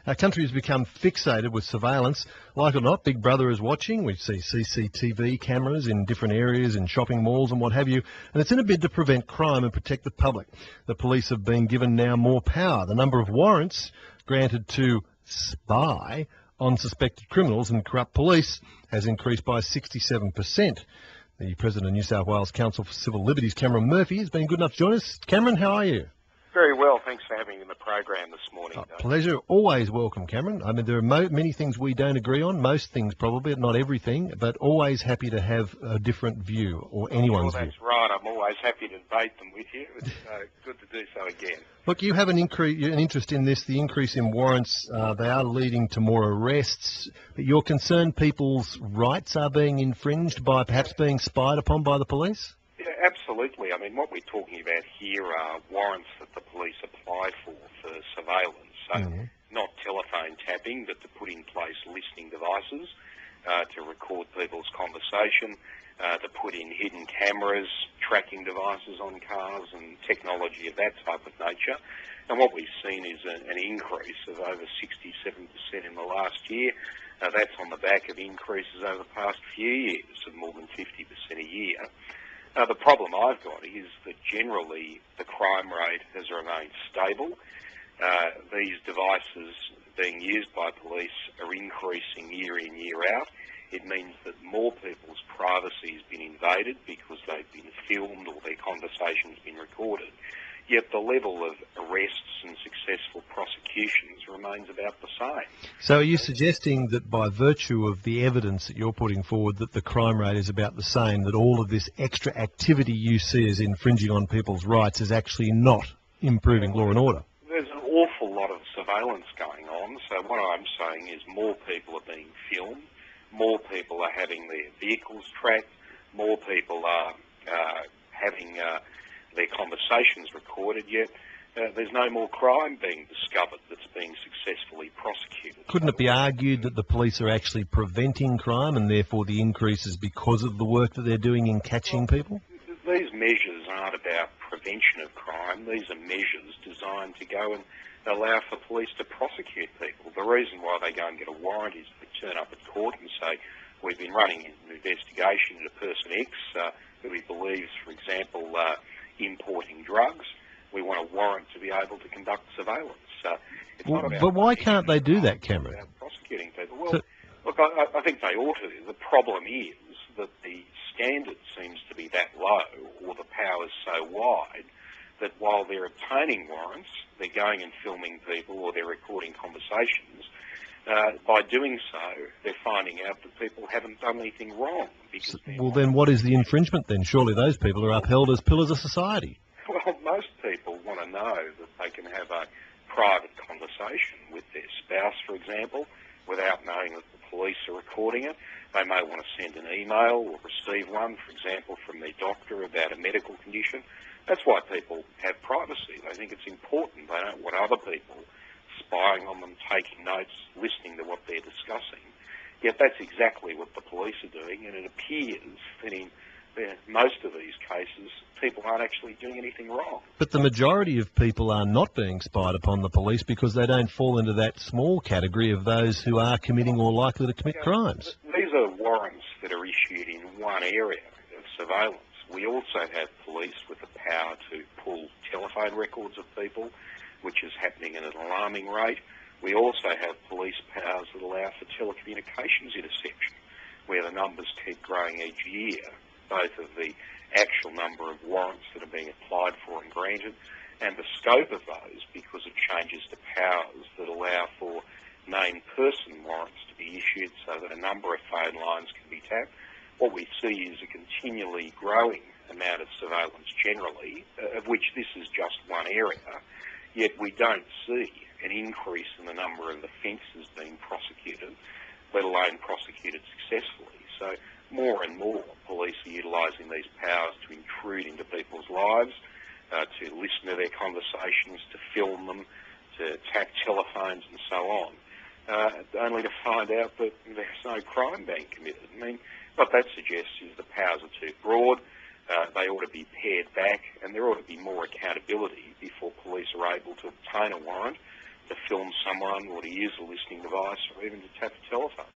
Our country has become fixated with surveillance. Like it or not, Big Brother is watching. We see CCTV cameras in different areas, in shopping malls and what have you. And it's in a bid to prevent crime and protect the public. The police have been given now more power. The number of warrants granted to spy on suspected criminals and corrupt police has increased by 67%. The President of New South Wales Council for Civil Liberties, Cameron Murphy, has been good enough to join us. Cameron, how are you? Very well, thanks for having me in the program this morning. Pleasure, always welcome, Cameron. I mean, there are many things we don't agree on, most things probably, not everything, but always happy to have a different view, or anyone's view. That's right, I'm always happy to debate them with you. It's good to do so again. Look, you have an interest in this, the increase in warrants. They are leading to more arrests, but you're concerned people's rights are being infringed by perhaps being spied upon by the police? Yeah, absolutely. I mean, what we're talking about here are warrants that the police apply for surveillance. So not telephone tapping, but to put in place listening devices to record people's conversation, to put in hidden cameras, tracking devices on cars and technology of that type of nature. And what we've seen is an increase of over 67% in the last year. That's on the back of increases over the past few years of more than 50% a year. The problem I've got is that generally the crime rate has remained stable. These devices being used by police are increasing year in, year out. It means that more people's privacy has been invaded because they've been filmed or their conversation's been recorded. Yet the level of arrests and successful prosecutions remains about the same. So are you suggesting that by virtue of the evidence that you're putting forward that the crime rate is about the same, that all of this extra activity you see as infringing on people's rights is actually not improving law and order? There's an awful lot of surveillance going on, so what I'm saying is more people are being filmed, more people are having their vehicles tracked, more people are having their conversations recorded, yet there's no more crime being discovered that's being successfully prosecuted. Couldn't it be argued that the police are actually preventing crime and therefore the increase is because of the work that they're doing in catching people? These measures aren't about prevention of crime. These are measures designed to go and allow for police to prosecute people. The reason why they go and get a warrant is they turn up at court and say, we've been running an investigation into person X who we believe, for example, importing drugs. We want a warrant to be able to conduct surveillance. It's not about but why can't they do that, Cameron? About prosecuting people. Well, look, I think they ought to. The problem is that the standard seems to be that low, or the power is so wide, that while they're obtaining warrants, they're going and filming people or they're recording conversations. By doing so, they're finding out that people haven't done anything wrong. Because well, then what is the infringement then? Surely those people are upheld as pillars of society. Well, most people want to know that they can have a private conversation with their spouse, for example, without knowing that the police are recording it. They may want to send an email or receive one, for example, from their doctor about a medical condition. That's why people have privacy. They think it's important. They don't want other people spying on them, taking notes, listening to what they're discussing. Yet that's exactly what the police are doing, and it appears that in most of these cases, people aren't actually doing anything wrong. But the majority of people are not being spied upon the police because they don't fall into that small category of those who are committing or likely to commit crimes. These are warrants that are issued in one area of surveillance. We also have police with the power to pull telephone records of people, which is happening at an alarming rate. We also have police powers that allow for telecommunications interception, where the numbers keep growing each year, both of the actual number of warrants that are being applied for and granted, and the scope of those, because it changes to powers that allow for named person warrants to be issued so that a number of phone lines can be tapped. What we see is a continually growing amount of surveillance generally, of which this is just one area, yet we don't see an increase in the number of offences being prosecuted, let alone prosecuted successfully. So more and more police are utilising these powers to intrude into people's lives, to listen to their conversations, to film them, to tap telephones and so on, only to find out that there's no crime being committed. I mean, what that suggests is the powers are too broad, they ought to be pared back, and there ought to be more accountability before police are able to obtain a warrant, to film someone or to use a listening device or even to tap a telephone.